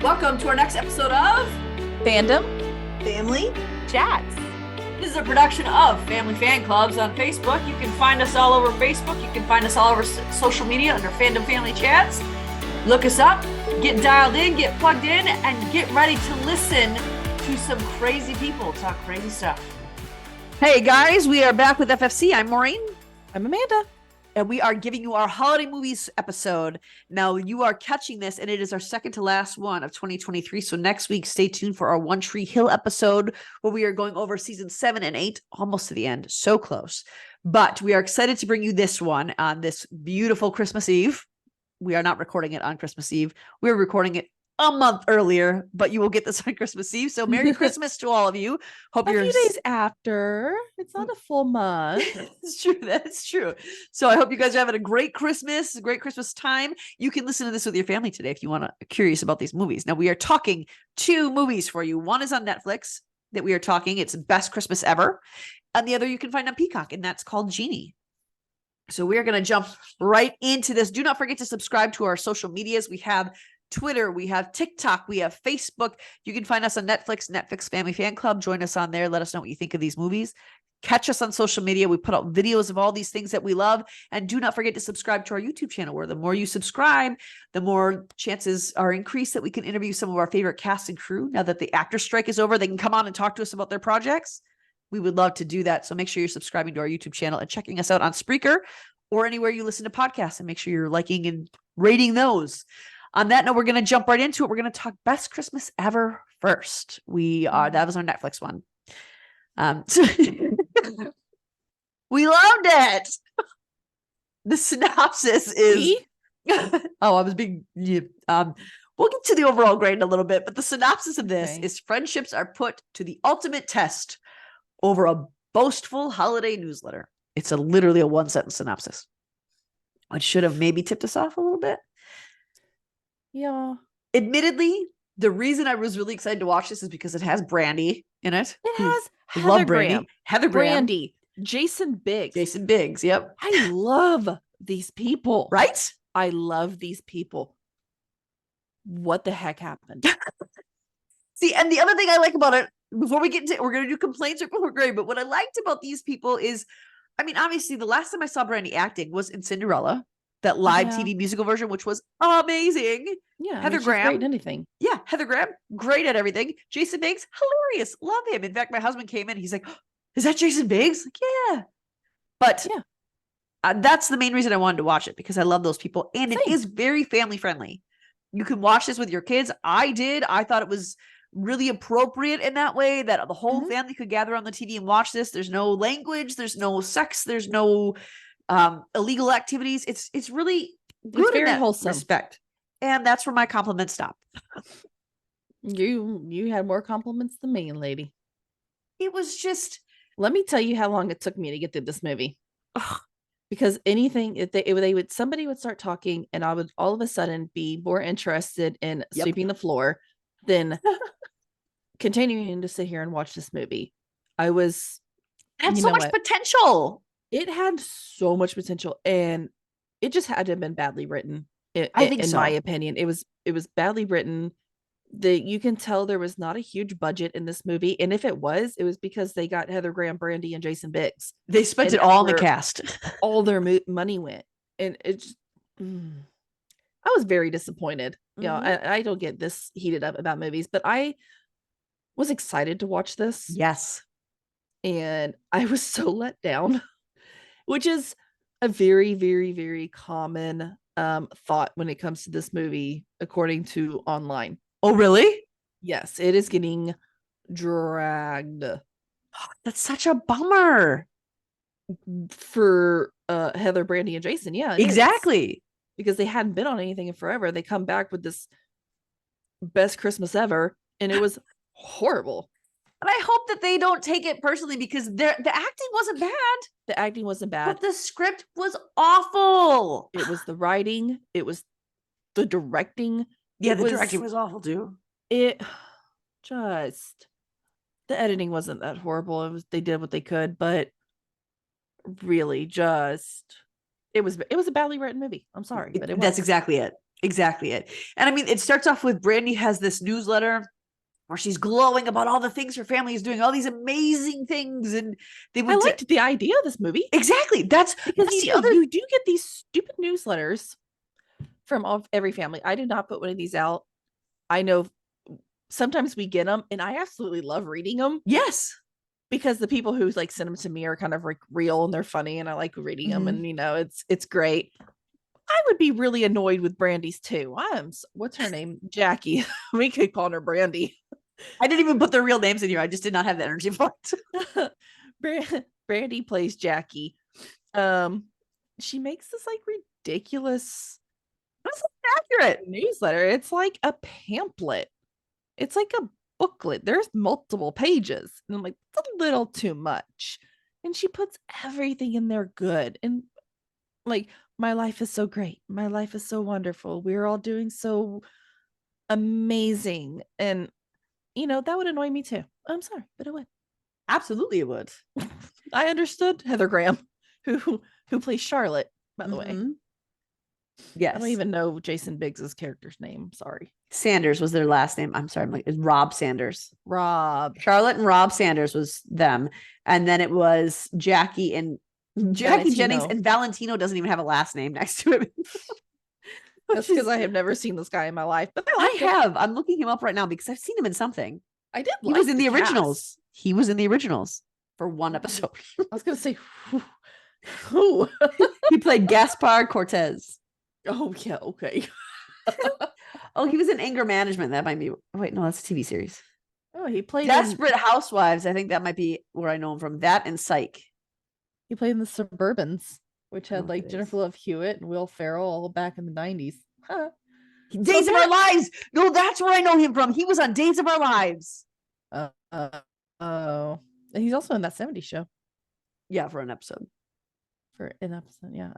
Welcome to our next episode of Fandom Family Chats. This is a production of Family Fan Clubs on Facebook. You can find us all over Facebook. You can find us all over social media under Fandom Family Chats. Look us up, get dialed in, get plugged in, and get ready to listen to some crazy people talk crazy stuff. Hey guys, we are back with FFC. I'm Maureen. I'm Amanda. And we are giving you our holiday movies episode. Now, you are catching this, and it is our second to last one of 2023. So next week, stay tuned for our One Tree Hill episode, where we are going over season 7 and 8, almost to the end. So close. But we are excited to bring you this one on this beautiful Christmas Eve. We are not recording it on Christmas Eve. We're recording it a month earlier, but you will get this on Christmas Eve. So Merry Christmas to all of you. Hope A you're few days after. It's not a full month. That's true. That's true. So I hope you guys are having a great Christmas, a great Christmas time. You can listen to this with your family today if you want to curious about these movies. Now we are talking 2 movies for you. One is on Netflix that we are talking. It's Best Christmas Ever. And the other you can find on Peacock, and that's called Genie. So we are going to jump right into this. Do not forget to subscribe to our social medias. We have Twitter, we have TikTok, we have Facebook. You can find us on Netflix Family Fan Club. Join us on there. Let us know what you think of these movies. Catch us on social media. We put out videos of all these things that we love. And do not forget to subscribe to our YouTube channel, where the more you subscribe, the more chances are increased that we can interview some of our favorite cast and crew. Now that the actor strike is over, they can come on and talk to us about their projects. We would love to do that. So make sure you're subscribing to our YouTube channel and checking us out on Spreaker or anywhere you listen to podcasts, and make sure you're liking and rating those. On that note, we're going to jump right into it. We're going to talk Best Christmas Ever first. That was our Netflix one. So we loved it. The synopsis is, we'll get to the overall grade in a little bit, but the synopsis of this is friendships are put to the ultimate test over a boastful holiday newsletter. It's literally a 1-sentence synopsis, which should have maybe tipped us off a little bit. Yeah. Admittedly, the reason I was really excited to watch this is because it has Brandy in it. It has Heather Graham. Brandy. Jason Biggs. Yep. I love these people. Right? I love these people. What the heck happened? See, and the other thing I like about it, before we get into it, we're going to do complaints or grade, but what I liked about these people is, I mean, obviously the last time I saw Brandy acting was in Cinderella, that live TV musical version, which was amazing. Yeah. Heather Graham. Great at anything. Yeah. Heather Graham, great at everything. Jason Biggs, hilarious. Love him. In fact, my husband came in. He's like, oh, is that Jason Biggs? Like, yeah. But that's the main reason I wanted to watch it, because I love those people. And it is very family friendly. You can watch this with your kids. I did. I thought it was really appropriate in that way, that the whole family could gather on the TV and watch this. There's no language. There's no sex. There's no illegal activities. It's really good, it's very in that wholesome respect. And that's where my compliments stop. You had more compliments than me, lady. It was just, let me tell you how long it took me to get through this movie. Because anything, if somebody would start talking, and I would all of a sudden be more interested in sweeping the floor than continuing to sit here and watch this movie. It had so much potential. It had so much potential, and it just had to have been badly written. I think so. In my opinion, it was badly written. You can tell there was not a huge budget in this movie, and if it was because they got Heather Graham, Brandy, and Jason Biggs. They spent it all in the cast. All their money went, and I was very disappointed. You know, I don't get this heated up about movies, but I was excited to watch this. Yes, and I was so let down. Which is a very, very, very common thought when it comes to this movie, according to online. Oh, really? Yes, it is getting dragged. That's such a bummer. For Heather, Brandy, and Jason. Yeah, exactly. Because they hadn't been on anything in forever. They come back with this Best Christmas Ever, and it was horrible. And I hope that they don't take it personally, because the acting wasn't bad. The acting wasn't bad. But the script was awful. It was the writing. It was the directing. Yeah, the directing was awful too. The editing wasn't that horrible. They did what they could, but really it was a badly written movie. I'm sorry, but that's exactly it. exactly it. And I mean, it starts off with Brandy has this newsletter where she's glowing about all the things her family is doing, all these amazing things. And they I would liked the idea of this movie. exactly. That's because that's you do get these stupid newsletters from every family. I do not put one of these out. I know sometimes we get them, and I absolutely love reading them. Yes, because the people who like send them to me are kind of like real and they're funny, and I like reading them, and it's great. I would be really annoyed with Brandy's too. What's her name? Jackie. We could call her Brandy. I didn't even put their real names in here. I just did not have the energy for it. Brandy plays Jackie. She makes this like ridiculous that's accurate newsletter. It's like a pamphlet. It's like a booklet. There's multiple pages. And I'm like, it's a little too much. And she puts everything in there good. And like, my life is so great. My life is so wonderful. We're all doing so amazing. And that would annoy me too. I'm sorry, but it would. Absolutely it would. I understood Heather Graham, who plays Charlotte, by the way. Yes. I don't even know Jason Biggs's character's name. Sorry. Sanders was their last name. I'm sorry. I'm like, it's Rob Sanders. Rob. Charlotte and Rob Sanders was them. And then it was Jackie Jennings, and Valentino doesn't even have a last name next to him. That's because I have never seen this guy in my life. But I have. I'm looking him up right now because I've seen him in something. I did. He was in the originals. He was in the originals for one episode. I was going to say, who? He played Gaspar Cortez. Oh, yeah. Okay. Oh, he was in Anger Management. That might be. Wait, no, that's a TV series. Oh, he played Desperate Housewives. I think that might be where I know him from. That and Psych. He played in The Suburbans, which had like Jennifer Love Hewitt and Will Ferrell all back in the 90s. Huh. Days of Our Lives. No, that's where I know him from. He was on Days of Our Lives. Oh. And he's also in That 70s Show. Yeah, for an episode. Yeah.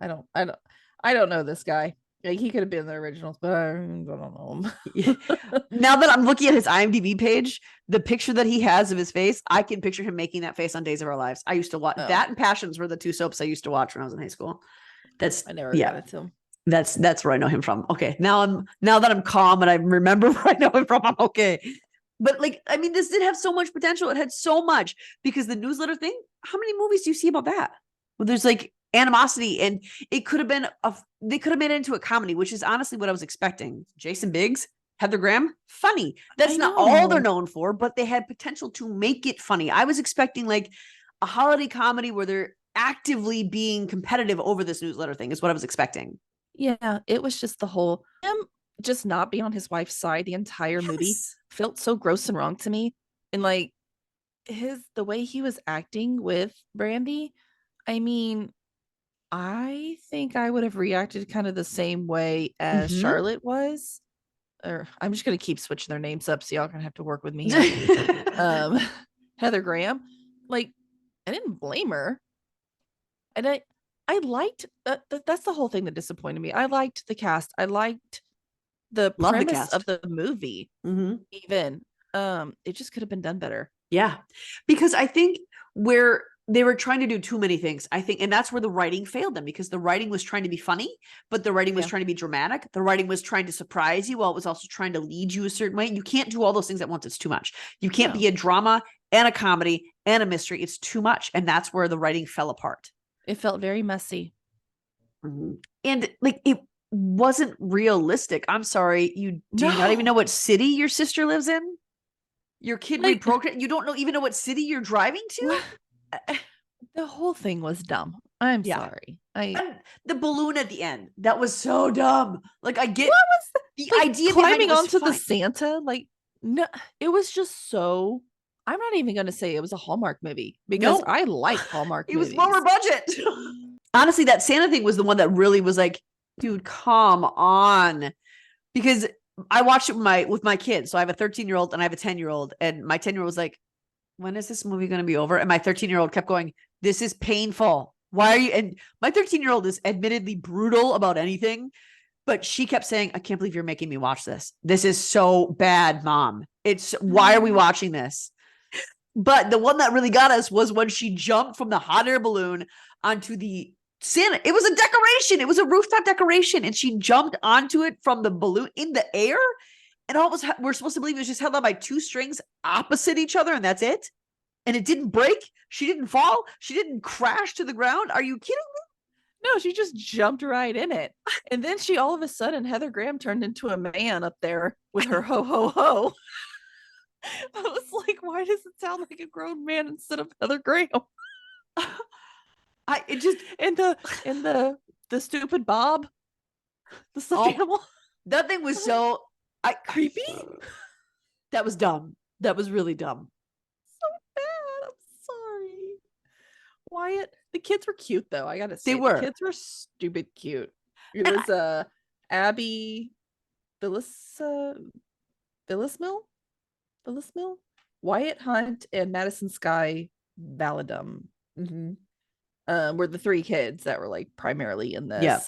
I don't know this guy. Like, he could have been in the originals, but I don't know him. Now that I'm looking at his IMDb page, the picture that he has of his face, I can picture him making that face on Days of Our Lives. I used to watch that, and Passions were the two soaps I used to watch when I was in high school. I never got it to him. That's where I know him from. Okay, now that I'm calm and I remember where I know him from, I'm okay. But like, I mean, this did have so much potential. It had so much, because the newsletter thing. How many movies do you see about that? Well, there's like animosity, and it could have been they could have made it into a comedy, which is honestly what I was expecting. Jason Biggs, Heather Graham, funny. That's not all they're known for, but they had potential to make it funny. I was expecting like a holiday comedy where they're actively being competitive over this newsletter thing is what I was expecting. Yeah, it was just the whole him just not being on his wife's side the entire movie felt so gross and wrong to me. And like the way he was acting with Brandy, I mean, I think I would have reacted kind of the same way as Charlotte was. Or I'm just gonna keep switching their names up, so y'all gonna have to work with me here. Heather Graham, like, I didn't blame her, and I liked that's the whole thing that disappointed me. I liked the cast. I liked the premise of the movie. Even it just could have been done better. Yeah, because I think where they were trying to do too many things, I think, and that's where the writing failed them, because the writing was trying to be funny, but the writing was trying to be dramatic. The writing was trying to surprise you while it was also trying to lead you a certain way. You can't do all those things at once. It's too much. You can't be a drama and a comedy and a mystery. It's too much. And that's where the writing fell apart. It felt very messy. And like, it wasn't realistic. I'm sorry. Do you not even know what city your sister lives in? Your kid reprogrammed. You don't even know what city you're driving to? The whole thing was dumb. I'm sorry. And the balloon at the end, that was so dumb. Like, I get the idea climbing onto the Santa. Like, no, it was just so. I'm not even going to say it was a Hallmark movie, because I like Hallmark movies. It was lower budget. Honestly, that Santa thing was the one that really was like, dude, come on. Because I watched it with my kids. So I have a 13-year-old and I have a 10-year-old, and my 10-year-old was like, when is this movie going to be over? And my 13-year-old kept going, this is painful. Why are you? And my 13-year-old is admittedly brutal about anything, but she kept saying, I can't believe you're making me watch this. This is so bad, Mom. Why are we watching this? But the one that really got us was when she jumped from the hot air balloon onto the Santa. It was a decoration. It was a rooftop decoration. And she jumped onto it from the balloon in the air. And all was we're supposed to believe it was just held on by 2 strings opposite each other, and that's it. And it didn't break. She didn't fall. She didn't crash to the ground. Are you kidding me? No, she just jumped right in it. And then she all of a sudden, Heather Graham turned into a man up there with her ho ho ho. I was like, why does it sound like a grown man instead of Heather Graham? It just and the stupid Bob, the stuffed animal. That thing was so creepy. That was dumb. That was really dumb. So bad. I'm sorry. Wyatt, the kids were cute though. I gotta say, they were. The kids were stupid cute. It was Abby Phyllis Mill, Wyatt Hunt, and Madison Sky Valadum. Were the 3 kids that were like primarily in this. Yeah.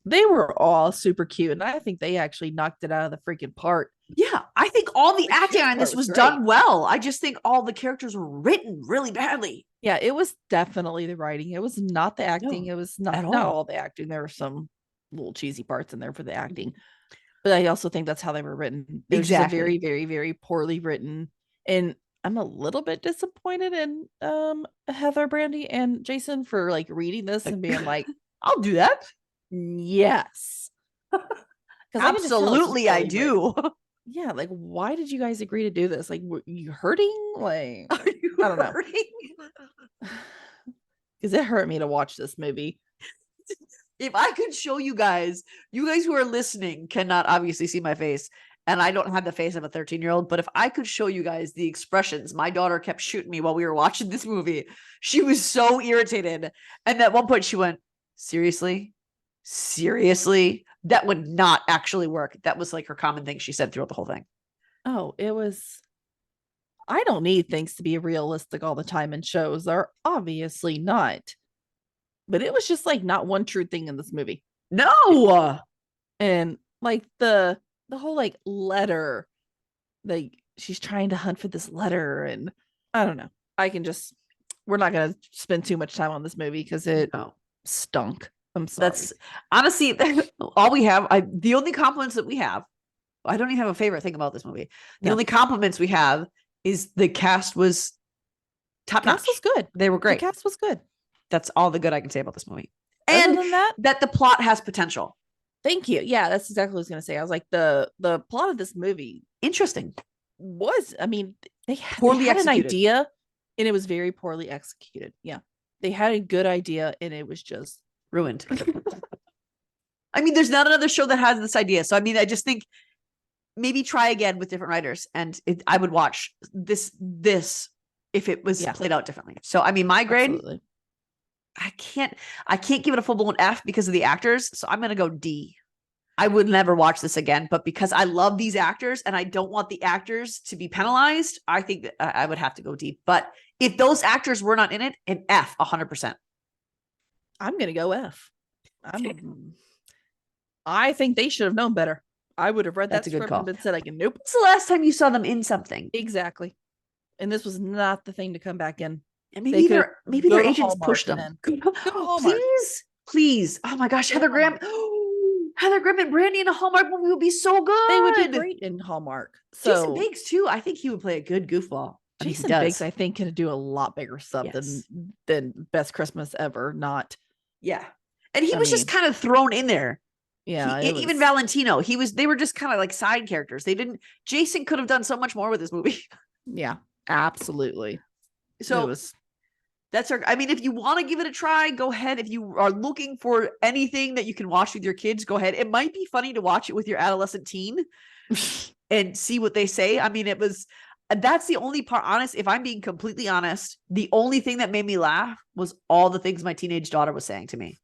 They were all super cute, and I think they actually knocked it out of the freaking park. Yeah, I think all the acting on this was done well. I just think all the characters were written really badly. Yeah, it was definitely the writing. It was not the acting. It was not all the acting. There were some little cheesy parts in there for the acting. But I also think that's how they were written. It was just a very, very, very poorly written. And I'm a little bit disappointed in Heather, Brandy, and Jason for like reading this and being like, I'll do that. Yes. Absolutely, I do. Yeah, like, why did you guys agree to do this? Like, were you hurting? Like, are you I don't know. Because it hurt me to watch this movie. If I could show you guys who are listening cannot obviously see my face, and I don't have the face of a 13-year-old, but if I could show you guys the expressions my daughter kept shooting me while we were watching this movie, she was so irritated. And at one point she went, seriously? That would not actually work. That was like her common thing she said throughout the whole thing. Oh, it was. I don't need things to be realistic all the time in shows. They're obviously not. But it was just like not one true thing in this movie. No. And like the whole like letter, like she's trying to hunt for this letter, and I don't know. We're not gonna spend too much time on this movie because it stunk. I'm sorry. That's honestly all we have. The only compliments that we have, I don't even have a favorite thing about this movie. The only compliments we have is the cast was top notch. Cast was good. They were great. The cast was good. That's all the good I can say about this movie. Other And than that the plot has potential. Thank you. Yeah, that's exactly what I was gonna say. I was like, the plot of this movie interesting was, I mean, they had an idea and it was very poorly executed. Yeah. They had a good idea and it was just ruined. I mean, there's not another show that has this idea. So I mean, I just think maybe try again with different writers, and I would watch this if it was played out differently. So I mean, my grade, absolutely. I can't give it a full-blown F because of the actors. So I'm gonna go D. I would never watch this again, but because I love these actors and I don't want the actors to be penalized, I think that I would have to go D. But if those actors were not in it, an F 100%. I'm gonna go F. I think they should have known better. I would have read that script and been said, like, nope. When's the last time you saw them in something? Exactly. And this was not the thing to come back in. And maybe their agents pushed them. Please. Oh my gosh, Heather Graham and Brandy in a Hallmark movie would be so good. They would be great in Hallmark. So Jason Biggs too. I think he would play a good goofball. Jason Biggs, I think, can do a lot bigger stuff than Best Christmas Ever. Not. Yeah. And he was just kind of thrown in there. Yeah. Even Valentino, they were just kind of like side characters. Jason could have done so much more with this movie. Yeah, absolutely. So I mean, if you want to give it a try, go ahead. If you are looking for anything that you can watch with your kids, go ahead. It might be funny to watch it with your adolescent teen and see what they say. I mean, that's the only part. Honest, if I'm being completely honest, the only thing that made me laugh was all the things my teenage daughter was saying to me.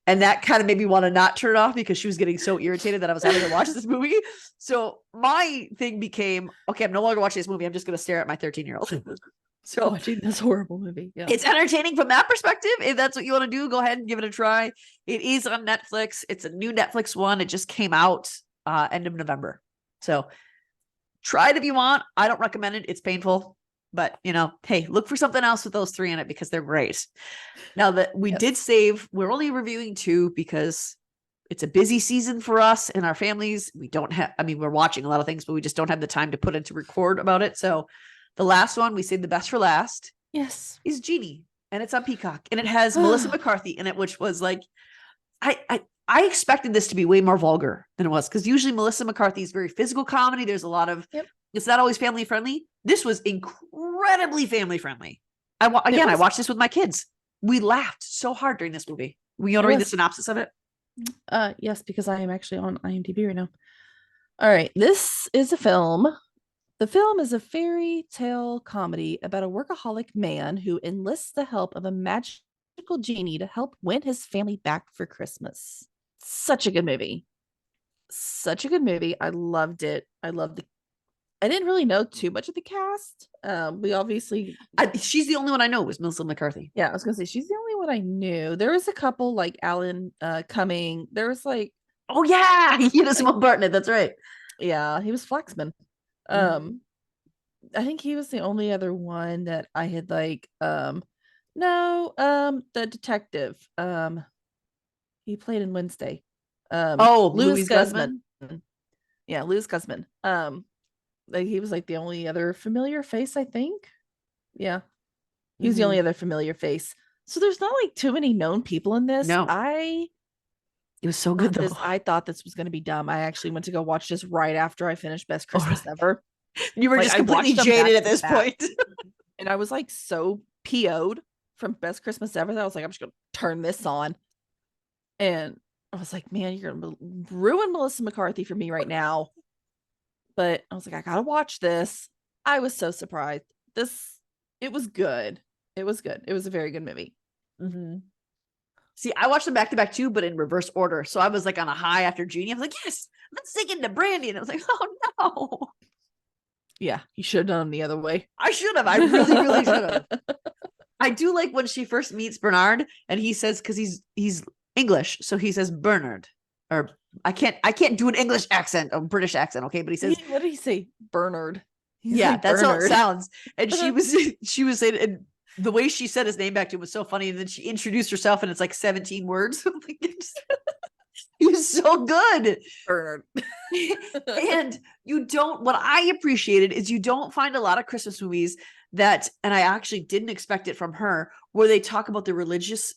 And that kind of made me want to not turn it off because she was getting so irritated that I was having to watch this movie. So my thing became, okay, I'm no longer watching this movie. I'm just going to stare at my 13-year-old. So watching this horrible movie. Yeah. It's entertaining from that perspective. If that's what you want to do, go ahead and give it a try. It is on Netflix. It's a new Netflix one. It just came out end of November. So try it if you want. I don't recommend it. It's painful. But hey, look for something else with those 3 in it because they're great. Now that we did save, we're only reviewing 2 because it's a busy season for us and our families. We don't have, we're watching a lot of things, but we just don't have the time to put in to record about it. So the last one we saved the best for last. Yes. Is Genie, and it's on Peacock, and it has Melissa McCarthy in it, which was like, I expected this to be way more vulgar than it was, because usually Melissa McCarthy is very physical comedy. There's a lot of, it's not always family friendly. This was incredibly family friendly. I watched this with my kids. We laughed so hard during this movie. We want to read the synopsis of it? Yes, because I am actually on IMDb right now. All right, this is a film. The film is a fairy tale comedy about a workaholic man who enlists the help of a magical genie to help win his family back for Christmas. Such a good movie. Such a good movie. I loved it. I didn't really know too much of the cast. We obviously she's the only one I know was Melissa McCarthy. Yeah, I was gonna say she's the only one I knew. There was a couple like Alan Cumming. There was like, oh yeah, he had a small part in it. That's right. Yeah, he was Flaxman. I think he was the only other one that I had like the detective. He played in Wednesday. Louis Guzman. Yeah, Louis Guzman. Like he was like the only other familiar face, I think. Yeah. He was the only other familiar face. So there's not like too many known people in this. No. It was so good though. I thought this was going to be dumb. I actually went to go watch this right after I finished Best Christmas Ever. You were like, just completely jaded at this point. And I was like so PO'd from Best Christmas Ever that I was like, I'm just going to turn this on. And I was like, man, you're going to ruin Melissa McCarthy for me right now. But I was like, I got to watch this. I was so surprised. It was good. It was good. It was a very good movie. See, I watched them back to back too, but in reverse order. So I was like on a high after Genie. I was like, yes, let's dig into Brandy. And I was like, oh no. Yeah, you should have done them the other way. I should have. I really, really should have. I do like when she first meets Bernard and he says, because he's English, so he says Bernard. Or I can't do an English accent, a British accent, okay? But he says, what did he say? Bernard. That's how it sounds. And she was saying, and the way she said his name back to him was so funny. And then she introduced herself, and it's like 17 words. He was so good. Bernard. And what I appreciated is you don't find a lot of Christmas movies that, and I actually didn't expect it from her, where they talk about the religious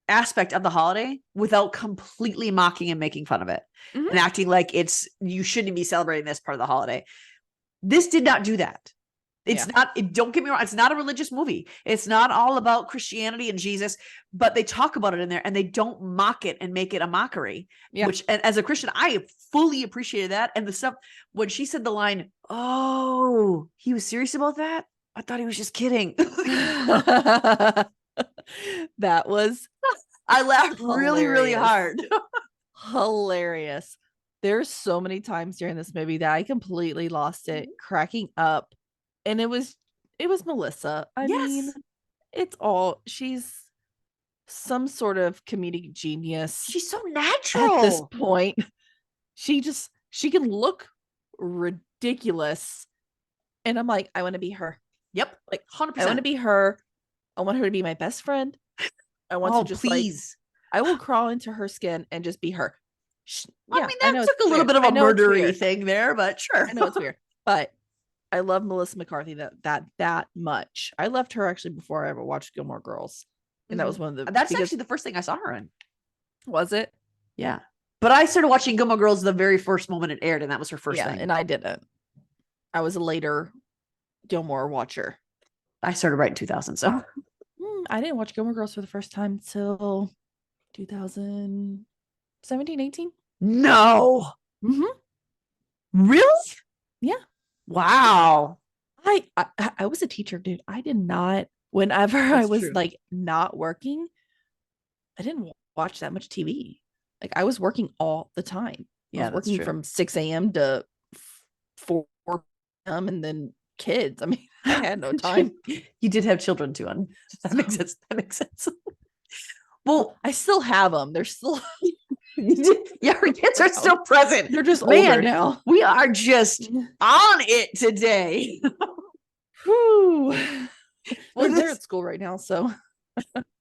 aspect of the holiday without completely mocking and making fun of it and acting like you shouldn't be celebrating this part of the holiday. This did not do that. It's not, don't get me wrong, it's not a religious movie. It's not all about Christianity and Jesus, but they talk about it in there and they don't mock it and make it a mockery. Yeah. Which, and as a Christian, I fully appreciated that. And the stuff, when she said the line, oh, he was serious about that? I thought he was just kidding. That was, I laughed really, really hard. Hilarious. There's so many times during this movie that I completely lost it, cracking up. And it was Melissa. I mean, she's some sort of comedic genius. She's so natural at this point. She can look ridiculous. And I'm like, I want to be her. Yep. Like 100%. I want to be her. I want her to be my best friend. I want to just please. I will crawl into her skin and just be her. I mean, that took a little bit of a murdery thing there, but sure. I know it's weird, but I love Melissa McCarthy that much. I loved her actually before I ever watched Gilmore Girls, and that was one of the. That's actually the first thing I saw her in. Was it? Yeah, but I started watching Gilmore Girls the very first moment it aired, and that was her first thing. And I didn't. I was a later Gilmore watcher. I started right in 2000, so I didn't watch Gilmore Girls for the first time till 2017, 18. No. Really? Yeah. Wow. I was a teacher, dude. I did not, whenever I was like not working, I didn't watch that much TV. Like I was working all the time. I was working from 6 a.m. to 4 p.m. and then kids. I mean, I had no time. You did have children too. That makes sense. Well, I still have them. They're still yeah, our kids are still present. They're just older now. We are just on it today. Whew. Well, They're at school right now, so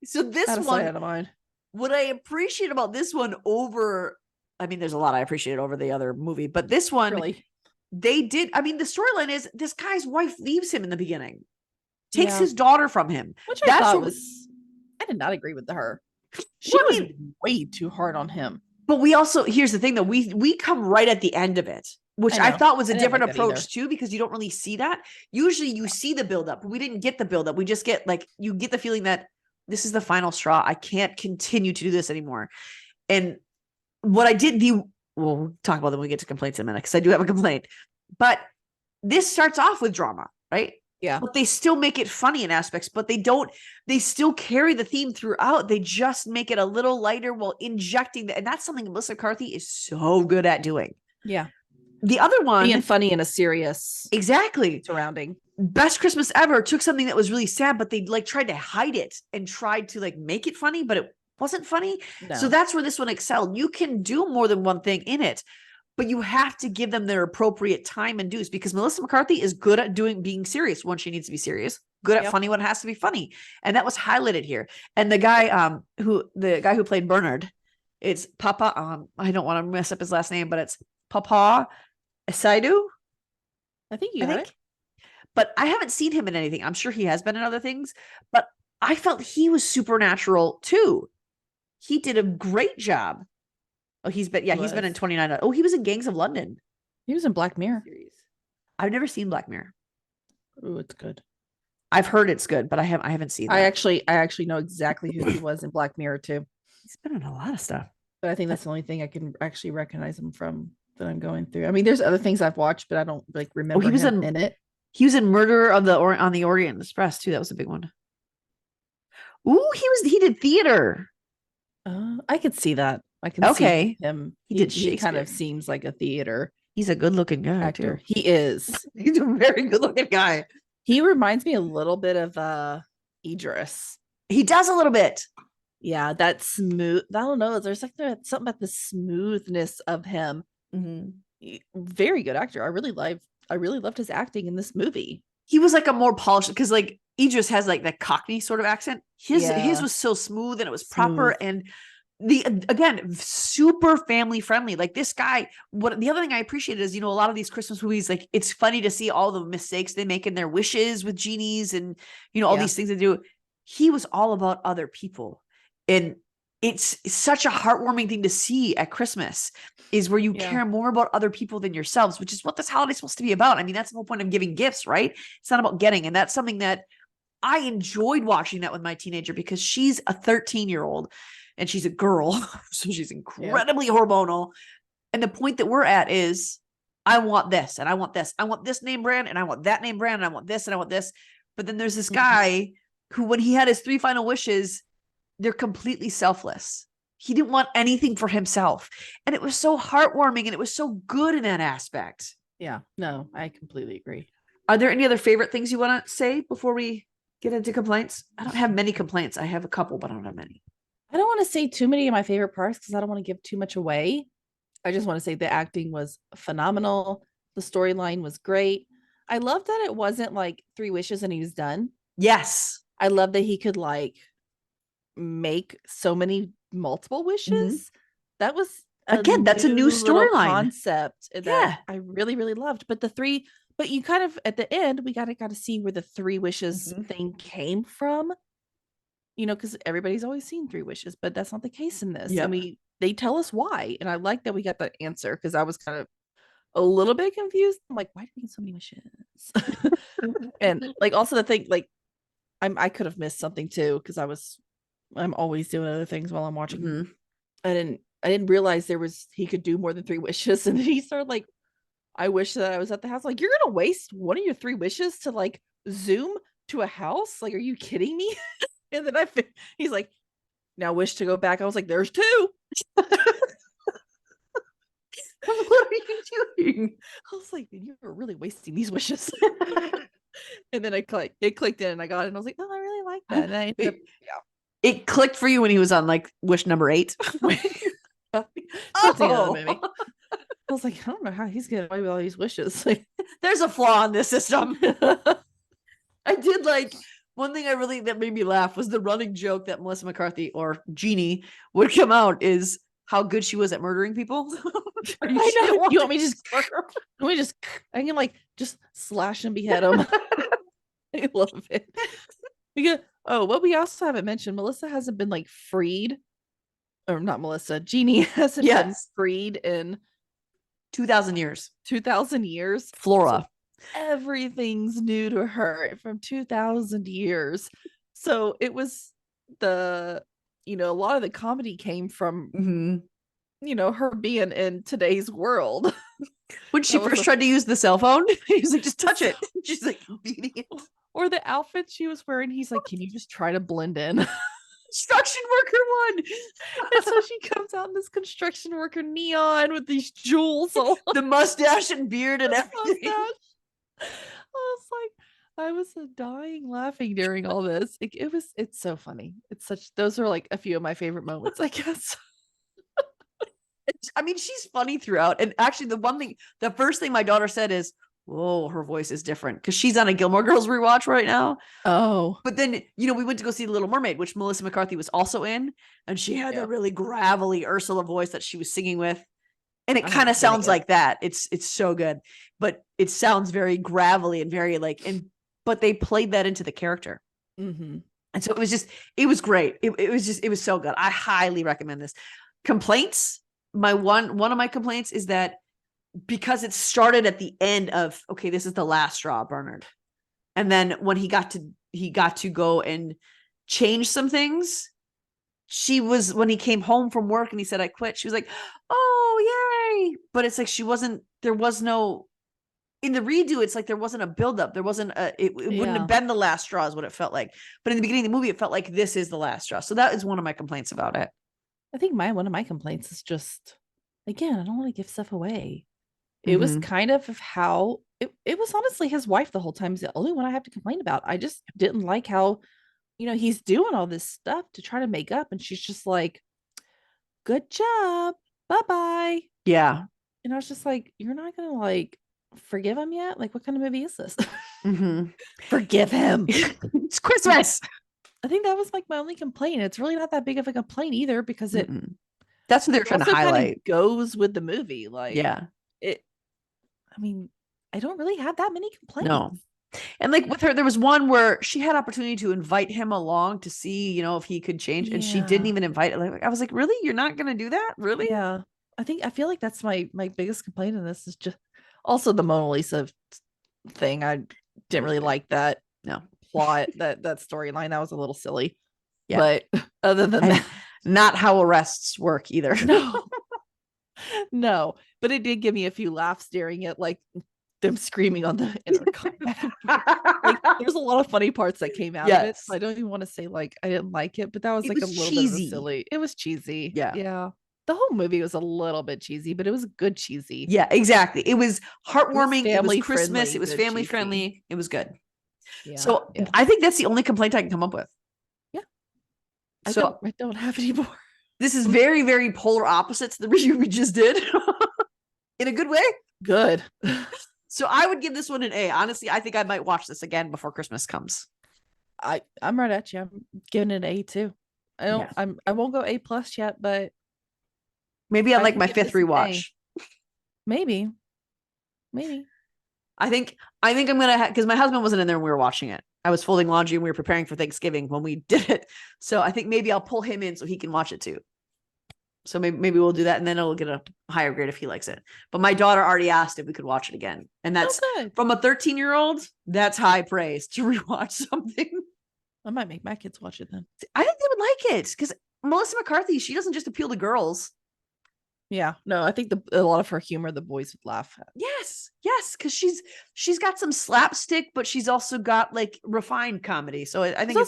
this out of sight, one, out of mind. what I appreciate about this one over, I mean, there's a lot I appreciate over the other movie, but this one, Really, they did. I mean, the storyline is this guy's wife leaves him in the beginning, takes yeah. his daughter from him. Which I That's thought what was, I did not agree with her. She Well, I was mean, way too hard on him. but we also, here's the thing though, we come right at the end of it, which I thought was a didn't different like that either. approach too, because you don't really see that. Usually you see the buildup, but we didn't get the buildup. We just get like, you get the feeling that this is the final straw. I can't continue to do this anymore. And what I did, we'll talk about them when we get to complaints in a minute, because I do have a complaint. But this starts off with drama, right? Yeah. But they still make it funny in aspects, but they still carry the theme throughout. They just make it a little lighter while injecting and that's something Melissa McCarthy is so good at doing. Yeah. The other one, being funny in a serious exactly surrounding. Best Christmas Ever took something that was really sad, but they like tried to hide it and tried to like make it funny, but it wasn't funny. No. So that's where this one excelled. You can do more than one thing in it, but you have to give them their appropriate time and dues, because Melissa McCarthy is good at being serious when she needs to be serious, good at funny when it has to be funny. And that was highlighted here. And the guy who played Bernard, it's Papa, I don't want to mess up his last name, but it's Papa Esaidu. I think you got it. But I haven't seen him in anything. I'm sure he has been in other things, but I felt he was supernatural too. He did a great job. Oh, he's been in 29. Oh, he was in Gangs of London. He was in Black Mirror. I've never seen Black Mirror. Oh, it's good. I've heard it's good, but I haven't seen that. I actually know exactly who he was in Black Mirror too. He's been in a lot of stuff. But I think that's the only thing I can actually recognize him from that I'm going through. I mean, there's other things I've watched, but I don't like remember he was him in it. He was in Murder on the Orient Express too. That was a big one. Ooh, he did theater. I could see that. I can see him. He kind of seems like a theater. He's a good looking guy actor. Too. He is. He's a very good looking guy. He reminds me a little bit of Idris. He does a little bit. Yeah, that smooth. I don't know. There's like something about the smoothness of him. Mm-hmm. Very good actor. I really loved his acting in this movie. He was like a more polished, because like Idris has like that Cockney sort of accent. His was so smooth and it was proper, and again super family friendly. Like this guy, the other thing I appreciated is, a lot of these Christmas movies, like it's funny to see all the mistakes they make in their wishes with genies and all these things they do. He was all about other people, and it's such a heartwarming thing to see at Christmas, is where you care more about other people than yourselves, which is what this holiday is supposed to be about. I mean, that's the whole point of giving gifts, right? It's not about getting. And that's something that I enjoyed watching that with my teenager, because she's a 13-year-old and she's a girl. So she's incredibly hormonal. And the point that we're at is, I want this and I want this. I want this name brand and I want that name brand and I want this and I want this. But then there's this guy who, when he had his 3 final wishes, they're completely selfless. He didn't want anything for himself. And it was so heartwarming and it was so good in that aspect. Yeah, no, I completely agree. Are there any other favorite things you want to say before we get into complaints? I don't have many complaints. I have a couple, but I don't have many. I don't want to say too many of my favorite parts because I don't want to give too much away. I just want to say the acting was phenomenal. The storyline was great. I love that it wasn't like 3 wishes and he was done. Yes. I love that he could like make so many multiple wishes. That was that's a new storyline concept that I really, really loved. But you kind of at the end, we got to see where the 3 wishes thing came from. Because everybody's always seen 3 wishes, but that's not the case in this. And they tell us why. And I like that we got that answer, because I was kind of a little bit confused. I'm like, why do we get so many wishes? And like also the thing, like I could have missed something too, because I'm always doing other things while I'm watching. I didn't realize he could do more than 3 wishes. And then he started like, I wish that I was at the house. Like, you're gonna waste one of your 3 wishes to like zoom to a house? Like, are you kidding me? And then he's like, now wish to go back. I was like, there's 2. What are you doing? I was like, you were really wasting these wishes. And then it clicked in and I got it. And I was like, oh, I really like that. And I ended up, it clicked for you when he was on like wish number 8. I was like, I don't know how he's getting away with all these wishes. Like, there's a flaw in this system. did like one thing that made me laugh was the running joke that Melissa McCarthy or Genie would come out is how good she was at murdering people. I know. You want me just I can like just slash and behead them. I love it. Because what we also haven't mentioned, Melissa hasn't been like freed, or not Melissa, Genie hasn't been freed in 2,000 years. 2,000 years. Flora. So everything's new to her from 2,000 years. So it was a lot of the comedy came from her being in today's world. When she first tried to use the cell phone, he was like, just touch it. She's like beating it. Or the outfit she was wearing, he's like, can you just try to blend in? Construction worker one. And so she comes out in this construction worker neon with these jewels all the mustache and beard and everything. I was dying laughing during all this. It's so funny. Those are like a few of my favorite moments, I guess. I mean, she's funny throughout. And actually the first thing my daughter said is, whoa, her voice is different because she's on a Gilmore Girls rewatch right now. Oh. But then, we went to go see The Little Mermaid, which Melissa McCarthy was also in. And she had that really gravelly Ursula voice that she was singing with. And it kind of sounds like that. It's so good. But it sounds very gravelly and very but they played that into the character. Mm-hmm. And so it was great. It was so good. I highly recommend this. Complaints. One of my complaints is that because it started at the end of, okay, this is the last straw, Bernard. And then when he got to go and change some things, when he came home from work and he said, I quit, she was like, oh, yay. But it's like, there was no, in the redo, it's like, there wasn't a buildup. There wasn't it wouldn't have been the last straw is what it felt like. But in the beginning of the movie, it felt like this is the last straw. So that is one of my complaints about it. I think one of my complaints is just, again, I don't want to give stuff away. It was kind of how it was honestly his wife the whole time is the only one I have to complain about. I just didn't like how, he's doing all this stuff to try to make up. And she's just like, good job. Bye-bye. Yeah. And I was just like, you're not going to forgive him yet? Like, what kind of movie is this? Forgive him. It's Christmas. I think that was my only complaint. It's really not that big of a complaint either because that's what they're trying to highlight. Goes with the movie. I mean, I don't really have that many complaints. No. And with her, there was one where she had opportunity to invite him along to see, if he could change. And she didn't even invite it. I was like, really? You're not going to do that? Really? Yeah. I feel like that's my biggest complaint in this is just also the Mona Lisa thing. I didn't really like that plot, that storyline. That was a little silly. Yeah. But other than that, not how arrests work either. No, but it did give me a few laughs during it, like them screaming on the intercom. There's a lot of funny parts that came out of it. So I don't even want to say I didn't like it, but that was a little cheesy. Bit silly. It was cheesy. Yeah. The whole movie was a little bit cheesy, but it was good cheesy. Yeah, exactly. It was heartwarming. It was Christmas. It was family friendly. It was good. Yeah, so I think that's the only complaint I can come up with. Yeah. I don't have any more. This is very, very polar opposites to the review we just did. In a good way. Good. So I would give this one an A. Honestly, I think I might watch this again before Christmas comes. I'm right at you. I'm giving it an A too. I won't go A+ yet, but maybe I like my fifth rewatch. Maybe. I think I'm gonna because my husband wasn't in there when we were watching it. I was folding laundry and we were preparing for Thanksgiving when we did it. So I think maybe I'll pull him in so he can watch it too. So maybe we'll do that and then it'll get a higher grade if he likes it. But my daughter already asked if we could watch it again. And that's from a 13-year-old, that's high praise to rewatch something. I might make my kids watch it then. I think they would like it because Melissa McCarthy, she doesn't just appeal to girls. Yeah, no, I think a lot of her humor, the boys would laugh at. Yes, because she's got some slapstick, but she's also got refined comedy. So I think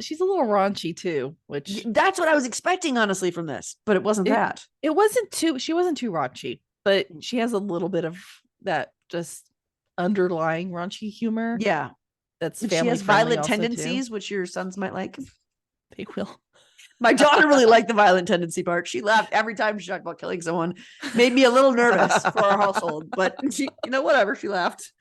she's a little raunchy too, which that's what I was expecting honestly from this, but it wasn't that. It wasn't too. She wasn't too raunchy, but she has a little bit of that just underlying raunchy humor. Yeah, that's she has violent tendencies, too. Which your sons might like. They will. My daughter really liked the violent tendency part. She laughed every time she talked about killing someone. Made me a little nervous for our household, but she, whatever. She laughed.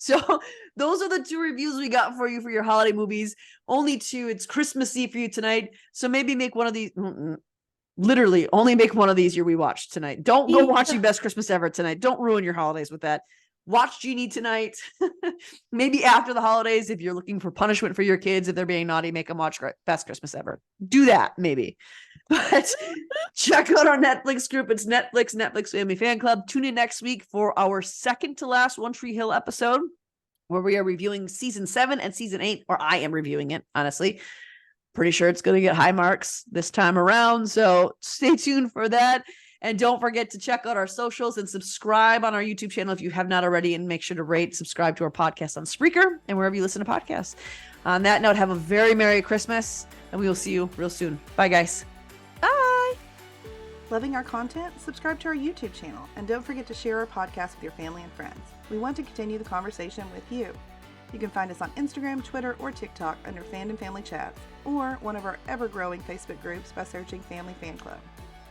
So those are the 2 reviews we got for you for your holiday movies. Only 2. It's Christmas Eve for you tonight. So maybe make one of these. Literally only make one of these your rewatch tonight. Don't go watching Best Christmas Ever tonight. Don't ruin your holidays with that. Watch Genie tonight. Maybe after the holidays, if you're looking for punishment for your kids, if they're being naughty, make them watch Best Christmas Ever. Do that, maybe. But check out our Netflix group. It's Netflix Family Fan Club. Tune in next week for our second to last One Tree Hill episode, where we are reviewing season 7 and season 8, or I am reviewing it, honestly. Pretty sure it's going to get high marks this time around. So stay tuned for that. And don't forget to check out our socials and subscribe on our YouTube channel if you have not already. And make sure to rate, subscribe to our podcast on Spreaker and wherever you listen to podcasts. On that note, have a very Merry Christmas, and we will see you real soon. Bye, guys. Bye. Loving our content? Subscribe to our YouTube channel. And don't forget to share our podcast with your family and friends. We want to continue the conversation with you. You can find us on Instagram, Twitter, or TikTok under Fandom Family Chats, or one of our ever-growing Facebook groups by searching Family Fan Club.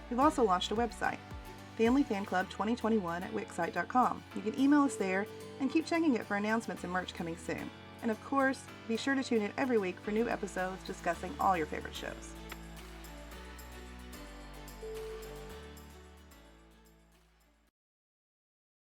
We've also launched a website, Family Fan Club 2021 at Wixsite.com. You can email us there and keep checking it for announcements and merch coming soon. And of course, be sure to tune in every week for new episodes discussing all your favorite shows.